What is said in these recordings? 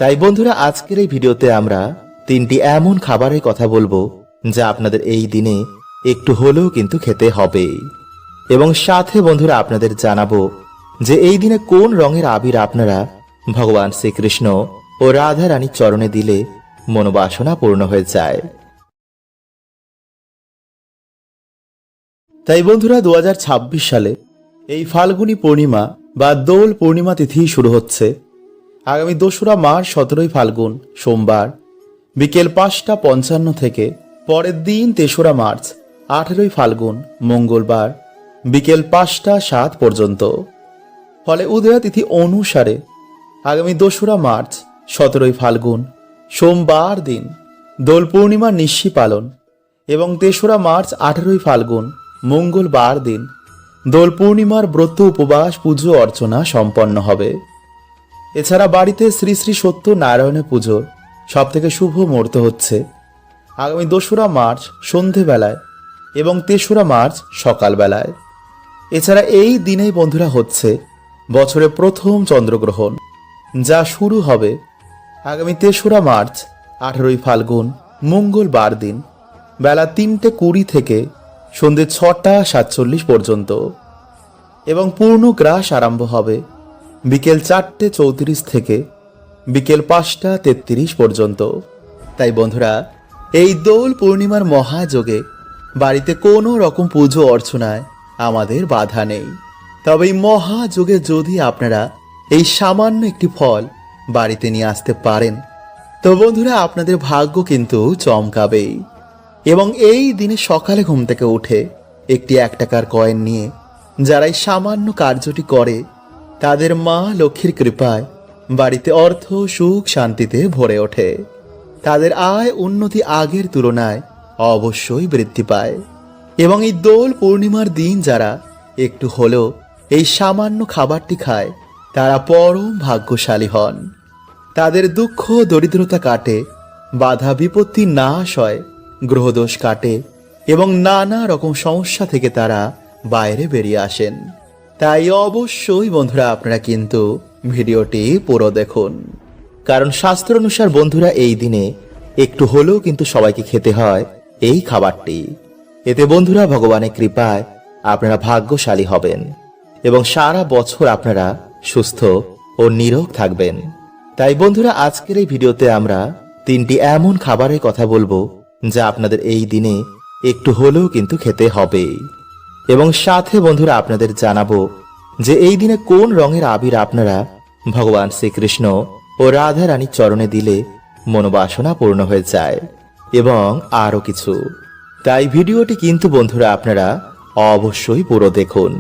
তাই বন্ধুরা, আজকের এই ভিডিওতে আমরা 3টি এমন খাবারের কথা বলবো যা আপনাদের এই দিনে একটু হলেও কিন্তু খেতে হবে। এবং সাথে বন্ধুরা আপনাদের জানাবো যে এই দিনে কোন রঙের আবির আপনারা ভগবান শ্রীকৃষ্ণ ও রাধা রানীর চরণে দিলে মনোবাসনা পূর্ণ হয়ে যায়। তাই বন্ধুরা, 2026 সালে এই ফাল্গুনী পূর্ণিমা বা দোল পূর্ণিমা তিথি শুরু হচ্ছে আগামী 2রা মার্চ 17ই ফাল্গুন সোমবার বিকেল 5টা 55 থেকে পরের দিন 3রা মার্চ 18ই ফাল্গুন মঙ্গলবার বিকেল 5টা 7 পর্যন্ত। ফলে উদয়া তিথি অনুসারে আগামী 2রা মার্চ 17ই ফাল্গুন সোমবার দিন দোল পূর্ণিমার নিশি পালন এবং 3রা মার্চ 18ই ফাল্গুন মঙ্গলবার দিন দোল পূর্ণিমার ব্রত উপবাস পুজো অর্চনা সম্পন্ন হবে। এছাড়া বাড়িতে শ্রী শ্রী সত্য নারায়ণের পুজোর সবথেকে শুভ মুহূর্ত হচ্ছে আগামী 2রা মার্চ সন্ধেবেলায় এবং 3রা মার্চ সকালবেলায়। এছাড়া এই দিনেই বন্ধুরা হচ্ছে বছরের প্রথম চন্দ্রগ্রহণ, যা শুরু হবে আগামী 3রা মার্চ 18ই ফাল্গুন মঙ্গলবার দিন বেলা 3:20 থেকে সন্ধ্যে 6টা 47 পর্যন্ত এবং পূর্ণ গ্রাস আরম্ভ হবে বিকেল 4:34 থেকে বিকেল 5টা 33 পর্যন্ত। তাই বন্ধুরা, এই দোল পূর্ণিমার মহাযোগে বাড়িতে কোনো রকম পুজো অর্চনায় আমাদের বাধা নেই। তবে এই মহাযোগে যদি আপনারা এই সামান্য একটি ফল বাড়িতে নিয়ে আসতে পারেন তো বন্ধুরা আপনাদের ভাগ্য কিন্তু চমকাবেই। এবং এই দিনে সকালে ঘুম থেকে উঠে একটি 1 টাকার কয়েন নিয়ে যারা এই সামান্য কার্যটি করে তাদের মা লক্ষ্মীর কৃপায় বাড়িতে অর্থ সুখ শান্তিতে ভরে ওঠে। তাদের আয় উন্নতি আগের তুলনায় অবশ্যই বৃদ্ধি পায়। এবং এই দোল পূর্ণিমার দিন যারা একটু হলেও এই সামান্য খাবারটি খায় তারা পরম ভাগ্যশালী হন। তাদের দুঃখ দরিদ্রতা কাটে, বাধা বিপত্তি নাশ হয়, গ্রহদোষ কাটে এবং নানা রকম সমস্যা থেকে তারা বাইরে বেরিয়ে আসেন। তাই অবশ্যই বন্ধুরা আপনারা কিন্তু ভিডিওটি পুরো দেখুন, কারণ শাস্ত্র অনুসার বন্ধুরা এই দিনে একটু হলেও কিন্তু সবাইকে খেতে হয় এই খাবারটি। এতে বন্ধুরা ভগবানের কৃপায় আপনারা ভাগ্যশালী হবেন এবং সারা বছর আপনারা সুস্থ ও নিরোগ থাকবেন। তাই বন্ধুরা, আজকের এই ভিডিওতে আমরা 3টি এমন খাবারের কথা বলবো যা আপনাদের এই দিনে একটু হলেও কিন্তু খেতে হবে। এবং সাথে বন্ধুরা আপনাদের জানাবো যে এই দিনে কোন রঙের আবির আপনারা ভগবান শ্রীকৃষ্ণ ও রাধা রানীর চরণে দিলে মনোবাসনা পূর্ণ হয়ে যায় এবং আরো কিছু। তাই ভিডিওটি কিন্তু বন্ধুরা আপনারা অবশ্যই পুরো দেখুন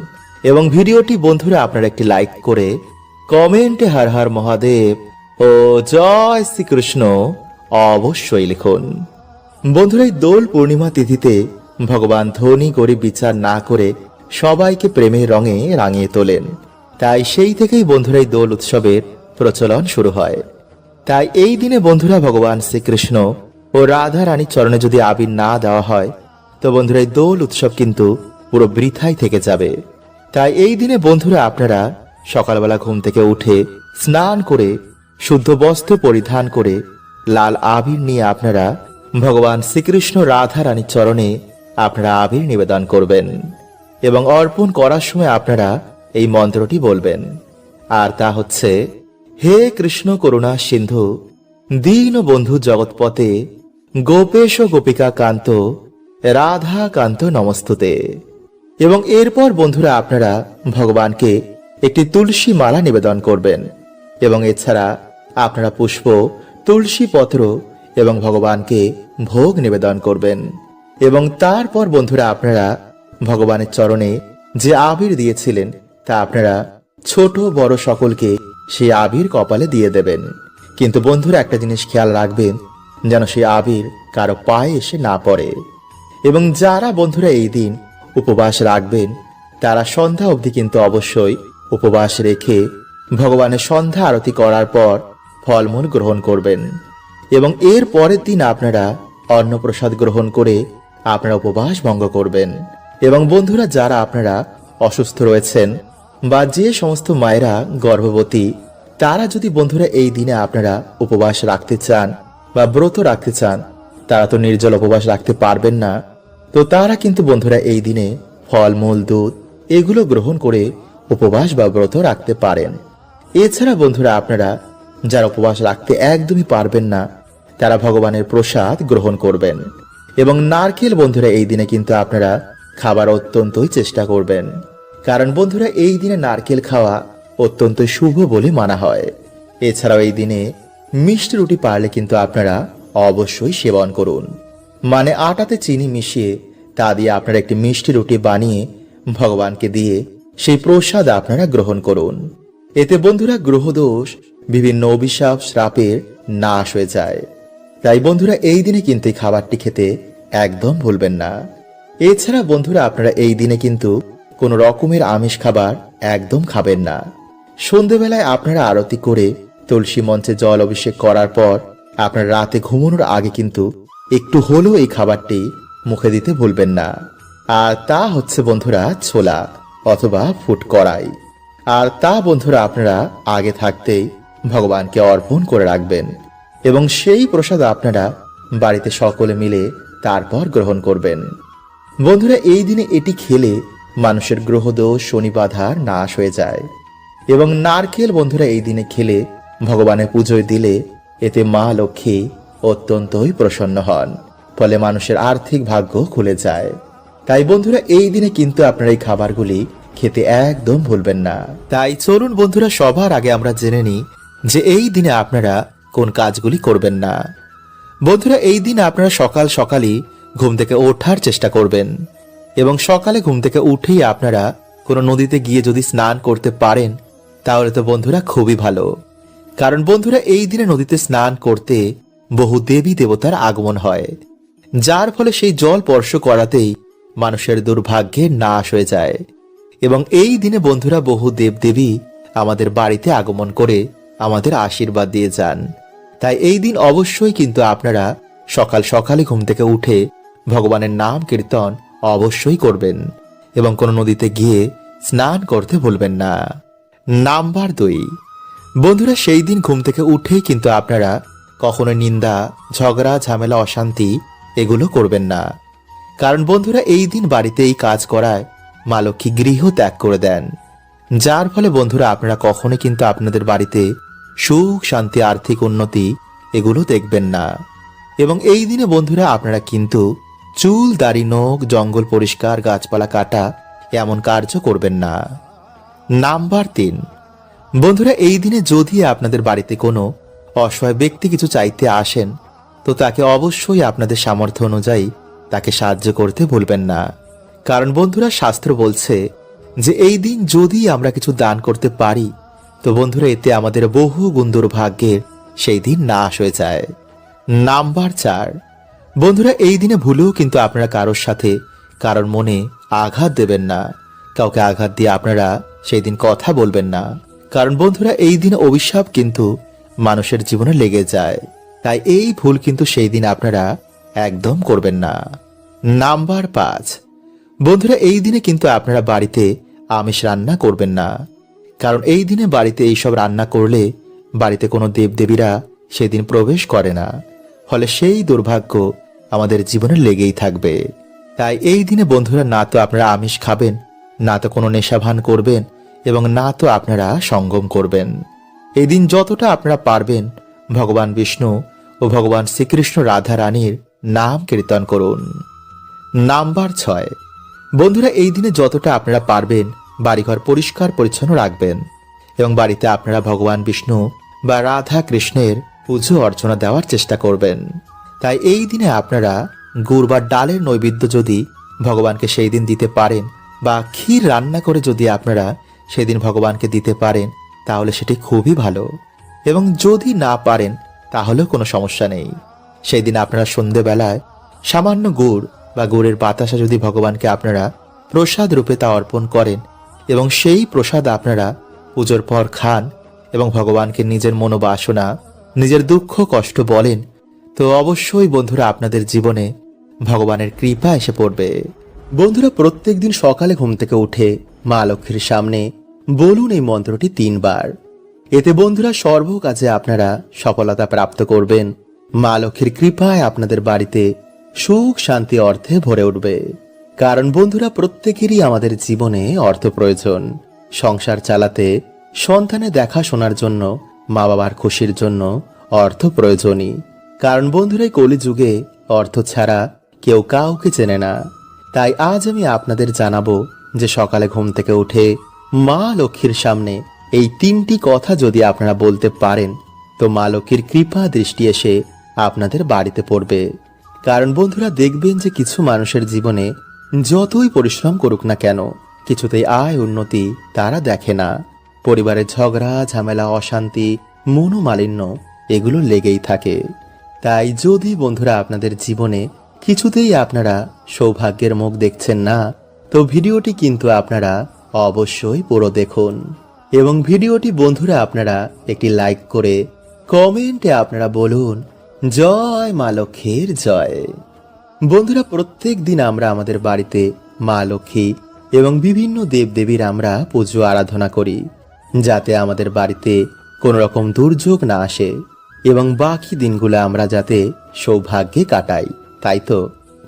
এবং ভিডিওটি বন্ধুরা আপনারা একটি লাইক করে কমেন্টে হর হর মহাদেব ও জয় শ্রীকৃষ্ণ অবশ্যই লিখুন। বন্ধুরা, এই দোল পূর্ণিমা তিথিতে ভগবান ধনী গরিব বিচার না করে সবাইকে প্রেমের রঙে রাঙিয়ে তোলেন। তাই সেই থেকেই বন্ধুরা এই দোল উৎসবের প্রচলন শুরু হয়। তাই এই দিনে বন্ধুরা ভগবান শ্রীকৃষ্ণ ও রাধা রানীর চরণে যদি আবির না দেওয়া হয় তো বন্ধুরা এই দোল উৎসব কিন্তু পুরো বৃথাই থেকে যাবে। তাই এই দিনে বন্ধুরা আপনারা সকালবেলা ঘুম থেকে উঠে স্নান করে শুদ্ধ বস্ত্র পরিধান করে লাল আবির নিয়ে আপনারা ভগবান শ্রীকৃষ্ণ রাধা রানীর চরণে আপনারা আবির নিবেদন করবেন এবং অর্পণ করার সময় আপনারা এই মন্ত্রটি বলবেন, আর তা হচ্ছে, হে কৃষ্ণ করুণা সিন্ধু দীন বন্ধু জগৎপতে গোপেশ গোপিকা কান্ত রাধা কান্ত নমস্তুতে। এবং এরপর বন্ধুরা আপনারা ভগবানকে একটি তুলসী মালা নিবেদন করবেন এবং এছাড়া আপনারা পুষ্প, তুলসী পত্র এবং ভগবানকে ভোগ নিবেদন করবেন। এবং তারপর বন্ধুরা আপনারা ভগবানের চরণে যে আবির দিয়েছিলেন তা আপনারা ছোট বড় সকলকে সেই আবির কপালে দিয়ে দেবেন। কিন্তু বন্ধুরা একটা জিনিস খেয়াল রাখবেন যেন সেই আবির কারো পায়ে এসে না পড়ে। এবং যারা বন্ধুরা এই দিন উপবাস রাখবেন তারা সন্ধ্যা অবধি কিন্তু অবশ্যই উপবাস রেখে ভগবানের সন্ধ্যা আরতি করার পর ফলমূল গ্রহণ করবেন এবং এর পরের দিন আপনারা অন্নপ্রসাদ গ্রহণ করে আপনারা উপবাস ভঙ্গ করবেন। এবং বন্ধুরা যারা আপনারা অসুস্থ রয়েছেন বা যে সমস্ত মায়েরা গর্ভবতী তারা যদি বন্ধুরা এই দিনে আপনারা উপবাস রাখতে চান বা ব্রত রাখতে চান, তারা তো নির্জল উপবাস রাখতে পারবেন না। তো তারা কিন্তু বন্ধুরা এই দিনে ফলমূল, দুধ এগুলো গ্রহণ করে উপবাস বা ব্রত রাখতে পারেন। এছাড়া বন্ধুরা আপনারা যারা উপবাস রাখতে একদমই পারবেন না, তারা ভগবানের প্রসাদ গ্রহণ করবেন। এবং নারকেল বন্ধুরা এই দিনে কিন্তু আপনারা খাবার অত্যন্তই চেষ্টা করবেন, কারণ বন্ধুরা এই দিনে নারকেল খাওয়া অত্যন্ত শুভ বলে মানা হয়। এছাড়াও এই দিনে মিষ্টি রুটি পারলে কিন্তু আপনারা অবশ্যই সেবন করুন। মানে আটাতে চিনি মিশিয়ে তা দিয়ে আপনারা একটি মিষ্টি রুটি বানিয়ে ভগবানকে দিয়ে সেই প্রসাদ আপনারা গ্রহণ করুন। এতে বন্ধুরা গ্রহদোষ, বিভিন্ন অভিশাপ, শ্রাপের নাশ হয়ে যায়। তাই বন্ধুরা এই দিনে কিন্তু এই খাবারটি খেতে একদম ভুলবেন না। এছাড়া বন্ধুরা আপনারা এই দিনে কিন্তু কোনো রকমের আমিষ খাবার একদম খাবেন না। সন্ধেবেলায় আপনারা আরতি করে তুলসী মঞ্চে জল অভিষেক করার পর আপনার রাতে ঘুমানোর আগে কিন্তু একটু হলেও এই খাবারটি মুখে দিতে ভুলবেন না। আর তা হচ্ছে বন্ধুরা ছোলা অথবা ফুট কড়াই। আর তা বন্ধুরা আপনারা আগে থাকতেই ভগবানকে অর্পণ করে রাখবেন এবং সেই প্রসাদ আপনারা বাড়িতে সকলে মিলে তারপর গ্রহণ করবেন। বন্ধুরা এই দিনে এটি খেলে মানুষের গ্রহদোষ, শনি বাধার নাশ হয়ে যায়। এবং নারকেল বন্ধুরা এই দিনে খেলে ভগবানের পুজোয় দিলে এতে মা লক্ষ্মী অত্যন্তই প্রসন্ন হন, ফলে মানুষের আর্থিক ভাগ্য খুলে যায়। তাই বন্ধুরা এই দিনে কিন্তু আপনারা এই খাবারগুলি খেতে একদম ভুলবেন না। তাই চলুন বন্ধুরা সবার আগে আমরা জেনে নিই যে এই দিনে আপনারা কোন কাজগুলি করবেন না। বন্ধুরা এই দিন আপনারা সকাল সকালই ঘুম থেকে ওঠার চেষ্টা করবেন এবং সকালে ঘুম থেকে উঠেই আপনারা কোনো নদীতে গিয়ে যদি স্নান করতে পারেন তাহলে তো বন্ধুরা খুবই ভালো। কারণ বন্ধুরা এই দিনে নদীতে স্নান করতে বহু দেবী দেবতার আগমন হয়, যার ফলে সেই জল স্পর্শ করাতেই মানুষের দুর্ভাগ্যের নাশ হয়ে যায়। এবং এই দিনে বন্ধুরা বহু দেবদেবী আমাদের বাড়িতে আগমন করে আমাদের আশীর্বাদ দিয়ে যান। তাই এই দিন অবশ্যই কিন্তু আপনারা সকাল সকালে ঘুম থেকে উঠে ভগবানের নাম কীর্তন অবশ্যই করবেন এবং কোনো নদীতে গিয়ে স্নান করতে ভুলবেন না। নাম্বার 2, বন্ধুরা সেই দিন ঘুম থেকে উঠেই কিন্তু আপনারা কখনো নিন্দা, ঝগড়া, ঝামেলা, অশান্তি এগুলো করবেন না। কারণ বন্ধুরা এই দিন বাড়িতে এই কাজ করায় মা লক্ষ্মী গৃহ ত্যাগ করে দেন, যার ফলে বন্ধুরা আপনারা কখনো কিন্তু আপনাদের বাড়িতে সুখ, শান্তি, আর্থিক উন্নতি এগুলো দেখবেন না। এবং এই দিনে বন্ধুরা আপনারা কিন্তু চুল, দাড়ি, নখ, জঙ্গল পরিষ্কার, গাছপালা কাটা এমন কার্য করবেন না। নাম্বার 3, বন্ধুরা এই দিনে যদি আপনাদের বাড়িতে কোনো অসহায় ব্যক্তি কিছু চাইতে আসেন তো তাকে অবশ্যই আপনাদের সামর্থ্য অনুযায়ী তাকে সাহায্য করতে ভুলবেন না। কারণ বন্ধুরা শাস্ত্র বলছে যে এই দিন যদি আমরা কিছু দান করতে পারি তো বন্ধুরা এতে আমাদের বহু গুণ দুর্ভাগ্যের সেই দিন নাশ হয়ে যায়। নাম্বার 4, বন্ধুরা এই দিনে ভুলেও কিন্তু আপনারা কারোর সাথে কারোর মনে আঘাত দেবেন না। কাউকে আঘাত দিয়ে আপনারা সেই দিন কথা বলবেন না, কারণ বন্ধুরা এই দিনে অভিশাপ কিন্তু মানুষের জীবনে লেগে যায়। তাই এই ভুল কিন্তু সেই দিন আপনারা একদম করবেন না। নাম্বার 5, বন্ধুরা এই দিনে কিন্তু আপনারা বাড়িতে আমিষ রান্না করবেন না। কারণ এই দিনে বাড়িতে এইসব রান্না করলে বাড়িতে কোনো দেবদেবীরা সেদিন প্রবেশ করে না, ফলে সেই দুর্ভাগ্য আমাদের জীবনে লেগেই থাকবে। তাই এই দিনে বন্ধুরা না তো আপনারা আমিষ খাবেন, না তো কোনো নেশাভান করবেন এবং না তো আপনারা সঙ্গম করবেন। এই দিন যতটা আপনারা পারবেন ভগবান বিষ্ণু ও ভগবান শ্রীকৃষ্ণ রাধা রানীর নাম কীর্তন করুন। নাম্বার 6, বন্ধুরা এই দিনে যতটা আপনারা পারবেন বাড়িঘর পরিষ্কার পরিচ্ছন্ন রাখবেন এবং বাড়িতে আপনারা ভগবান বিষ্ণু বা রাধা কৃষ্ণের পুজো অর্চনা দেওয়ার চেষ্টা করবেন। তাই এই দিনে আপনারা গুড় বা ডালের নৈবেদ্য যদি ভগবানকে সেই দিন দিতে পারেন বা ক্ষীর রান্না করে যদি আপনারা সেদিন ভগবানকে দিতে পারেন তাহলে সেটি খুবই ভালো। এবং যদি না পারেন তাহলেও কোনো সমস্যা নেই। সেই দিন আপনারা সন্ধেবেলায় সামান্য গুড় বা গুড়ের বাতাসা যদি ভগবানকে আপনারা প্রসাদ রূপে তা অর্পণ করেন এবং সেই প্রসাদ আপনারা পুজোর পর খান এবং ভগবানকে নিজের মনোবাসনা, নিজের দুঃখ কষ্ট বলেন, তো অবশ্যই বন্ধুরা আপনাদের জীবনে ভগবানের কৃপা এসে পড়বে। বন্ধুরা প্রত্যেক দিন সকালে ঘুম থেকে উঠে মা লক্ষ্মীর সামনে বলুন এই মন্ত্রটি 3 বার। এতে বন্ধুরা সর্ব কাজে আপনারা সফলতা প্রাপ্ত করবেন। মা লক্ষ্মীর কৃপায় আপনাদের বাড়িতে সুখ শান্তি অর্থে ভরে উঠবে। কারণ বন্ধুরা প্রত্যেকেরই আমাদের জীবনে অর্থ প্রয়োজন। সংসার চালাতে, সন্তানের দেখাশোনার জন্য, মা বাবার খুশির জন্য অর্থ প্রয়োজনই। কারণ বন্ধুরা এই কলিযুগে অর্থ ছাড়া কেউ কাউকে চেনে না। তাই আজ আমি আপনাদের জানাবো যে সকালে ঘুম থেকে উঠে মা লক্ষ্মীর সামনে এই 3টি কথা যদি আপনারা বলতে পারেন তো মা লক্ষ্মীর কৃপা দৃষ্টি এসে আপনাদের বাড়িতে পড়বে। কারণ বন্ধুরা দেখবেন যে কিছু মানুষের জীবনে যতই পরিশ্রম করুক না কেন কিছুতেই আয় উন্নতি তারা দেখে না। পরিবারের ঝগড়া ঝামেলা অশান্তি মনোমালিন্য এগুলো লেগেই থাকে। তাই যদি বন্ধুরা আপনাদের জীবনে কিছুতেই আপনারা সৌভাগ্যের মুখ দেখছেন না তো ভিডিওটি কিন্তু আপনারা অবশ্যই পুরো দেখুন এবং ভিডিওটি বন্ধুরা আপনারা একটি লাইক করে কমেন্টে আপনারা বলুন জয় মা লক্ষ্মীর জয়। বন্ধুরা প্রত্যেক দিন আমরা আমাদের বাড়িতে মা লক্ষ্মী এবং বিভিন্ন দেবদেবীর আমরা পুজো আরাধনা করি যাতে আমাদের বাড়িতে কোনো রকম দুর্যোগ না আসে এবং বাকি দিনগুলো আমরা যাতে সৌভাগ্যে কাটাই।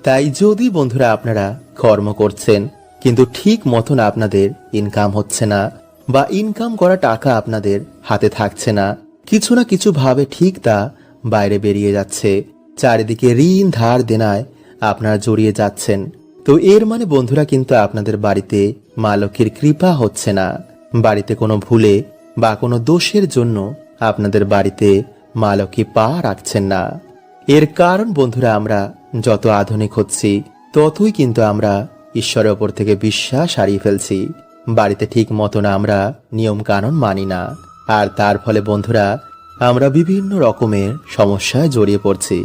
তাই যদি বন্ধুরা আপনারা কর্ম করছেন কিন্তু ঠিক মতন আপনাদের ইনকাম হচ্ছে না বা ইনকাম করা টাকা আপনাদের হাতে থাকছে না, কিছু না কিছু ভাবে ঠিক তা বাইরে বেরিয়ে যাচ্ছে, চারিদিকে ঋণ ধার দেনায় আপনারা জড়িয়ে যাচ্ছেন, তো এর মানে বন্ধুরা কিন্তু আপনাদের বাড়িতে মা লক্ষ্মীর কৃপা হচ্ছে না। বাড়িতে কোনো ভুলে বা কোনো দোষের জন্য আপনাদের বাড়িতে মা লক্ষ্মী পা রাখছেন না। এর কারণ বন্ধুরা আমরা যত আধুনিক হচ্ছি ততই কিন্তু আমরা ঈশ্বরের ওপর থেকে বিশ্বাস হারিয়ে ফেলছি। বাড়িতে ঠিক মতন আমরা নিয়ম কানুন মানি না, আর তার ফলে বন্ধুরা আমরা বিভিন্ন রকমের সমস্যায় জড়িয়ে পড়ছি।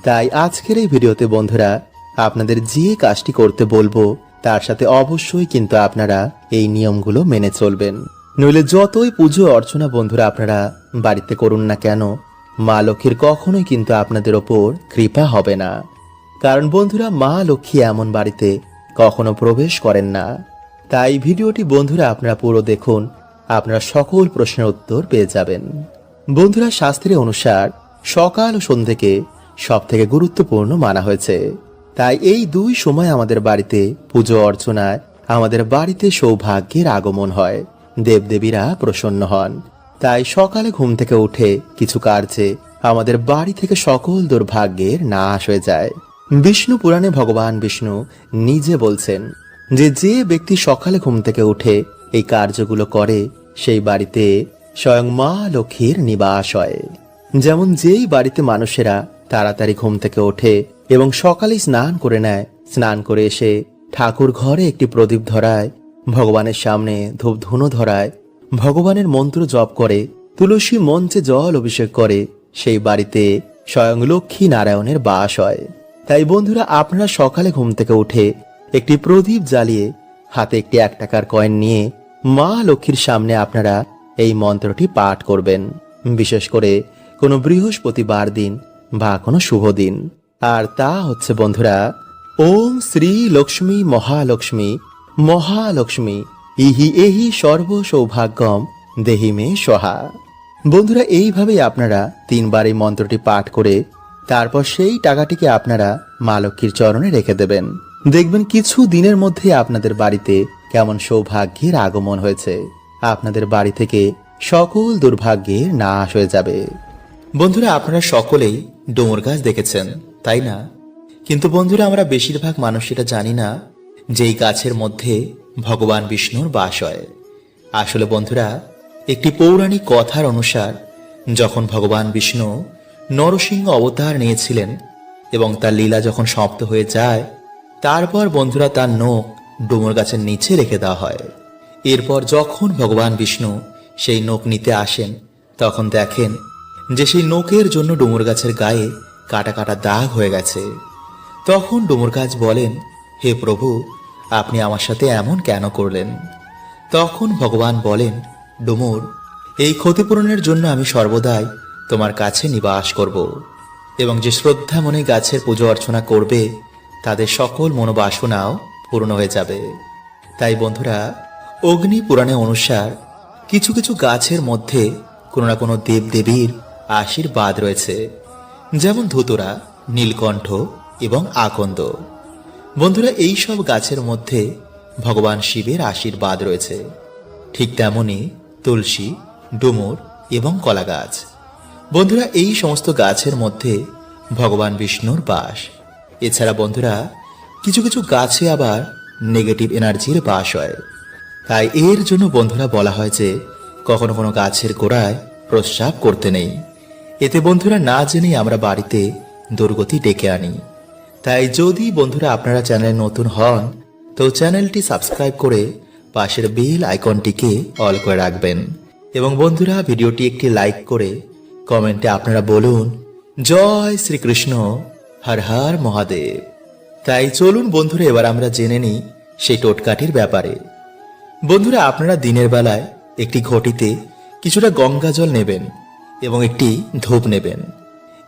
তাই আজকের এই ভিডিওতে বন্ধুরা আপনাদের যে কাজটি করতে বলবো তার সাথে অবশ্যই কিন্তু আপনারা এই নিয়মগুলো মেনে চলবেন। নইলে যতই পুজো অর্চনা বন্ধুরা আপনারা বাড়িতে করুন না কেন মা লক্ষ্মীর কখনোই কিন্তু আপনাদের ওপর কৃপা হবে না। কারণ বন্ধুরা মা লক্ষ্মী এমন বাড়িতে কখনো প্রবেশ করেন না। তাই ভিডিওটি বন্ধুরা আপনারা পুরো দেখুন, আপনারা সকল প্রশ্নের উত্তর পেয়ে যাবেন। বন্ধুরা শাস্ত্রে অনুসার সকাল ও সন্ধ্যেকে সব থেকে গুরুত্বপূর্ণ মানা হয়েছে। তাই এই দুই সময় আমাদের বাড়িতে পুজো অর্চনায় আমাদের বাড়িতে সৌভাগ্যের আগমন হয়, দেবদেবীরা প্রসন্ন হন। তাই সকালে ঘুম থেকে উঠে কিছু কার্যে আমাদের বাড়ি থেকে সকল দুর্ভাগ্যের নাশ হয়ে যায়। বিষ্ণু পুরাণে ভগবান বিষ্ণু নিজে বলছেন যে ব্যক্তি সকালে ঘুম থেকে উঠে এই কার্যগুলো করে সেই বাড়িতে স্বয়ং মা লক্ষ্মীর নিবাস হয়। যেমন যেই বাড়িতে মানুষেরা তাড়াতাড়ি ঘুম থেকে ওঠে এবং সকালে স্নান করে নেয়, স্নান করে এসে ঠাকুর ঘরে একটি প্রদীপ ধরায়, ভগবানের সামনে ধূপ ধুনো ধরায়, ভগবানের মন্ত্র জপ করে, তুলসী মঞ্চে জল অভিষেক করে, সেই বাড়িতে স্বয়ং লক্ষ্মী নারায়ণের বাস হয়। তাই বন্ধুরা আপনারা সকালে ঘুম থেকে উঠে একটি প্রদীপ জ্বালিয়ে হাতে একটি 1 টাকার কয়েন নিয়ে মা লক্ষ্মীর সামনে আপনারা এই মন্ত্রটি পাঠ করবেন, বিশেষ করে কোনো বৃহস্পতিবার দিন বা কোনো শুভ দিন। আর তা হচ্ছে বন্ধুরা ওম শ্রী লক্ষ্মী মহালক্ষ্মী মহালক্ষ্মী ইহি এহি সর্ব সৌভাগ্যম দেহি মে সহা। বন্ধুরা এইভাবেই আপনারা 3 বার এই মন্ত্রটি পাঠ করে তারপর সেই টাকাটিকে আপনারা মা লক্ষ্মীর চরণে রেখে দেবেন। দেখবেন কিছু দিনের মধ্যে আপনাদের বাড়িতে কেমন সৌভাগ্যের আগমন হয়েছে, আপনাদের বাড়ি থেকে সকল দুর্ভাগ্যের নাশ হয়ে যাবে। বন্ধুরা আপনারা সকলেই ডুমুর গাছ দেখেছেন তাই না? কিন্তু বন্ধুরা আমরা বেশিরভাগ মানুষ এটা জানি না যে এই গাছের মধ্যে ভগবান বিষ্ণুর বাস হয়। আসলে বন্ধুরা একটি পৌরাণিক কথার অনুসার যখন ভগবান বিষ্ণু নরসিংহ অবতার নিয়েছিলেন এবং তার লীলা যখন সমাপ্ত হয়ে যায় তারপর বন্ধুরা তার নখ ডুমুর গাছের নিচে রেখে দেওয়া হয়। এরপর যখন ভগবান বিষ্ণু সেই নখ নিতে আসেন তখন দেখেন যে সেই নখের জন্য ডুমুর গাছের গায়ে কাটা কাটা দাগ হয়ে গেছে। তখন ডুমুর গাছ বলেন, হে প্রভু, আপনি আমার সাথে এমন কেন করলেন? তখন ভগবান বলেন, ডুমুর, এই ক্ষতিপূরণের জন্য আমি সর্বদাই তোমার কাছে নিবাস করব এবং যে শ্রদ্ধা মনে গাছের পুজো অর্চনা করবে তাদের সকল মনোবাসনাও পূর্ণ হয়ে যাবে। তাই বন্ধুরা অগ্নি পুরাণে অনুসার কিছু কিছু গাছের মধ্যে কোনো না কোনো দেবদেবীর আশীর্বাদ রয়েছে, যেমন ধুতুরা, নীলকণ্ঠ এবং আকন্দ। বন্ধুরা, এই সব গাছের মধ্যে ভগবান শিবের আশীর্বাদ রয়েছে। ঠিক তেমনি তুলসী, ডুমুর এবং কলা গাছ। বন্ধুরা, এই সমস্ত গাছের মধ্যে ভগবান বিষ্ণুর বাস। এছাড়া বন্ধুরা, কিছু কিছু গাছে আবার নেগেটিভ এনার্জির বাস হয়। তাই এর জন্য বন্ধুরা বলা হয় যে কখনো কোনো গাছের গোড়ায় প্রস্রাব করতে নেই। এতে বন্ধুরা না জেনেই আমরা বাড়িতে দুর্গতি ডেকে আনি। তাই যদি বন্ধুরা আপনারা চ্যানেলে নতুন হন তো চ্যানেলটি সাবস্ক্রাইব করে পাশের বেল আইকনটিকে অল করে রাখবেন। এবং বন্ধুরা, ভিডিওটি একটি লাইক করে কমেন্টে আপনারা বলুন জয় শ্রীকৃষ্ণ, হর হর মহাদেব। তাই চলুন বন্ধুরা, এবার আমরা জেনে নিই সেই টোটকাটির ব্যাপারে। বন্ধুরা, আপনারা দিনের বেলায় একটি ঘটিতে কিছুটা গঙ্গা জল নেবেন এবং একটি ধূপ নেবেন।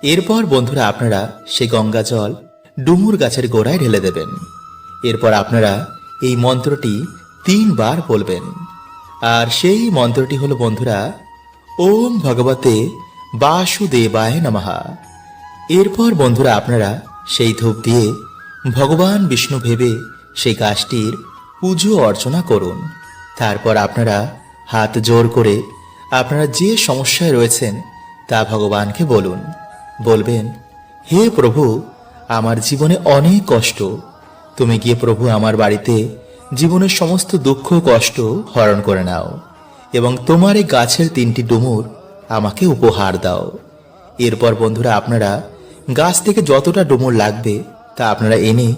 এরপর বন্ধুরা আপনারা সেই গঙ্গা জল ডুমুর গাছের গোড়ায় ঢেলে দেবেন। এরপর আপনারা এই মন্ত্রটি 3 বার বলবেন। আর সেই মন্ত্রটি হলো বন্ধুরা, ওম ভগবতে বাসুদেবায় নমঃ। এরপর বন্ধুরা আপনারা সেই ধূপ দিয়ে ভগবান বিষ্ণু ভেবে সেই গাছটির পুজো অর্চনা করুন। তারপর আপনারা হাত জোর করে আপনারা যে সমস্যায় রয়েছেন তা ভগবানকে বলুন। বলবেন, হে প্রভু, আমার জীবনে অনেক কষ্ট, তুমি গিয়ে প্রভু আমার বাড়িতে জীবনের সমস্ত দুঃখ কষ্ট হরণ করে নাও এবং তোমার এই গাছের 3টি ডুমুর আমাকে উপহার দাও। এরপর বন্ধুরা আপনারা গাছ থেকে যতটা ডুমুর লাগবে তা আপনারা এনে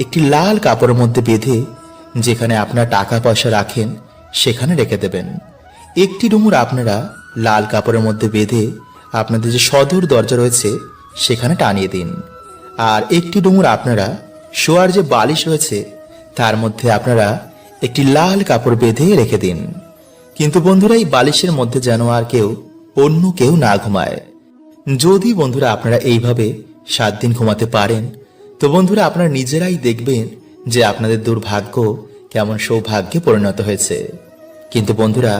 একটি লাল কাপড়ের মধ্যে বেঁধে যেখানে আপনার টাকা পয়সা রাখেন সেখানে রেখে দেবেন। একটি ডুমুর আপনারা লাল কাপড়ের মধ্যে বেঁধে আপনাদের যে সদর দরজা রয়েছে সেখানে টানিয়ে দিন। আর একটি ডুমুর আপনারা শোয়ার যে বালিশ রয়েছে তার মধ্যে আপনারা একটি লাল কাপড় বেঁধে রেখে দিন। কিন্তু বন্ধুরা, এই বালিশের মধ্যে যেন আর অন্য কেউ না ঘুমায়। যদি বন্ধুরা আপনারা এইভাবে 7 দিন ঘুমাতে পারেন তো বন্ধুরা আপনারা নিজেরাই দেখবেন যে আপনাদের দুর্ভাগ্য কেমন সৌভাগ্যে পরিণত হয়েছে। কিন্তু বন্ধুরা,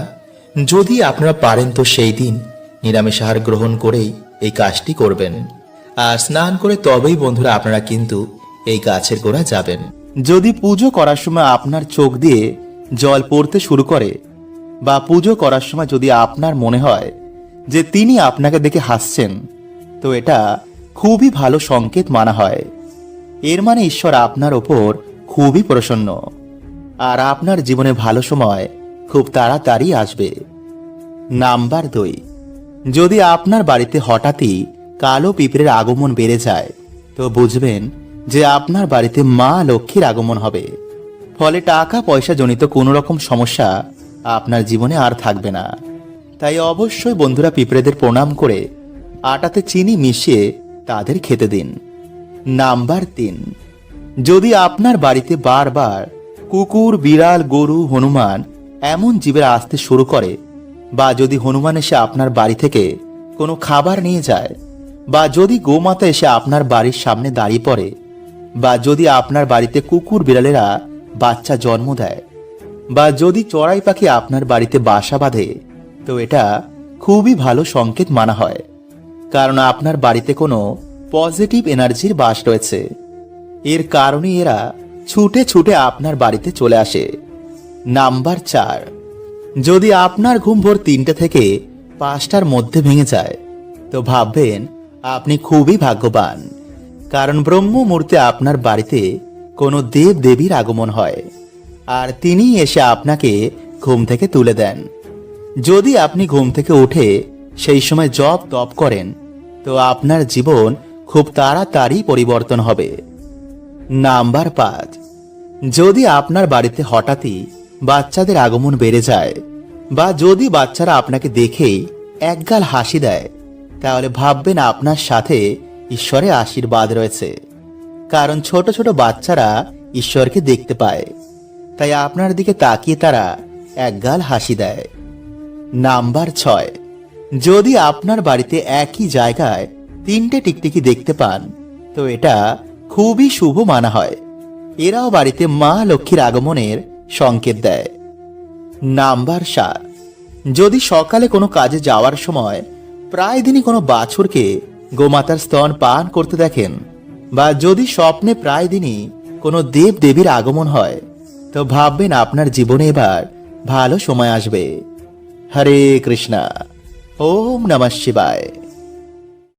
যদি আপনারা পারেন তো সেই দিন নিরামিষ আহার গ্রহণ করেই এই কাজটি করবেন। আর স্নান করে তবেই বন্ধুরা আপনারা কিন্তু এই গাছের গোড়া যাবেন। যদি পুজো করার সময় আপনার চোখ দিয়ে জল পড়তে শুরু করে বা পুজো করার সময় যদি আপনার মনে হয় যে তিনি আপনাকে দেখে হাসছেন, তো এটা খুবই ভালো সংকেত মানা হয়। এর মানে ঈশ্বর আপনার ওপর খুবই প্রসন্ন আর আপনার জীবনে ভালো সময় খুব তাড়াতাড়ি আসবে। নাম্বার 2, যদি আপনার বাড়িতে হঠাৎই কালো পিঁপড়ের আগমন বেড়ে যায় তো বুঝবেন যে আপনার বাড়িতে মা লক্ষ্মীর আগমন হবে। ফলে টাকা পয়সা জনিত কোনো রকম সমস্যা আপনার জীবনে আর থাকবে না। তাই অবশ্যই বন্ধুরা পিঁপড়েদের প্রণাম করে আটাতে চিনি মিশিয়ে তাদের খেতে দিন। নাম্বার 3, যদি আপনার বাড়িতে বারবার কুকুর, বিড়াল, গরু, হনুমান এমন জীবের আসতে শুরু করে, বা যদি হনুমান এসে আপনার বাড়ি থেকে কোনো খাবার নিয়ে যায়, বা যদি গোমাতা এসে আপনার বাড়ির সামনে দাঁড়িয়ে পড়ে, বা যদি আপনার বাড়িতে কুকুর বিড়ালেরা বাচ্চা জন্ম দেয়, বা যদি চড়াই পাখি আপনার বাড়িতে বাসা বাঁধে, তো এটা খুবই ভালো সংকেত মানা হয়। কারণ আপনার বাড়িতে কোনো পজিটিভ এনার্জির বাস রয়েছে। এর কারণে এরা ছুটে ছুটে আপনার বাড়িতে চলে আসে। নাম্বার 4, যদি আপনার ঘুম ভোর 3টে থেকে 5টার মধ্যে ভেঙে যায় তো ভাববেন আপনি খুবই ভাগ্যবান। কারণ ব্রহ্ম মুহূর্তে আপনার বাড়িতে কোনো দেব দেবীর আগমন হয় আর তিনি এসে আপনাকে ঘুম থেকে তুলে দেন। যদি আপনি ঘুম থেকে উঠে সেই সময় জপ তপ করেন তো আপনার জীবন খুব তাড়াতাড়ি পরিবর্তন হবে। নাম্বার 5, যদি আপনার বাড়িতে হঠাৎই বাচ্চাদের আগমন বেড়ে যায় বা যদি বাচ্চারা আপনাকে দেখেই একগাল হাসি দেয় তাহলে ভাববেন আপনার সাথে ঈশ্বরের আশীর্বাদ রয়েছে। কারণ ছোট ছোট বাচ্চারা ঈশ্বরকে দেখতে পায়, তাই আপনার দিকে তাকিয়ে তারা একগাল হাসি দেয়। নাম্বার 6, যদি আপনার বাড়িতে একই জায়গায় 3টে টিকটিকি দেখতে পান তো এটা খুবই শুভ মানা হয়। এরাও বাড়িতে মা লক্ষ্মীর আগমনের সংকেত দেয়। নাম্বার 7, যদি সকালে কোনো কাজে যাওয়ার সময় প্রায় দিনই কোনো বাছুরকে গোমাতার স্তন পান করতে দেখেন, বা যদি স্বপ্নে প্রায় দিনই কোনো দেব দেবীর আগমন হয়, তো ভাববেন আপনার জীবনে এবার ভালো সময় আসবে। হরে কৃষ্ণা। ওম নমঃ শিবায়।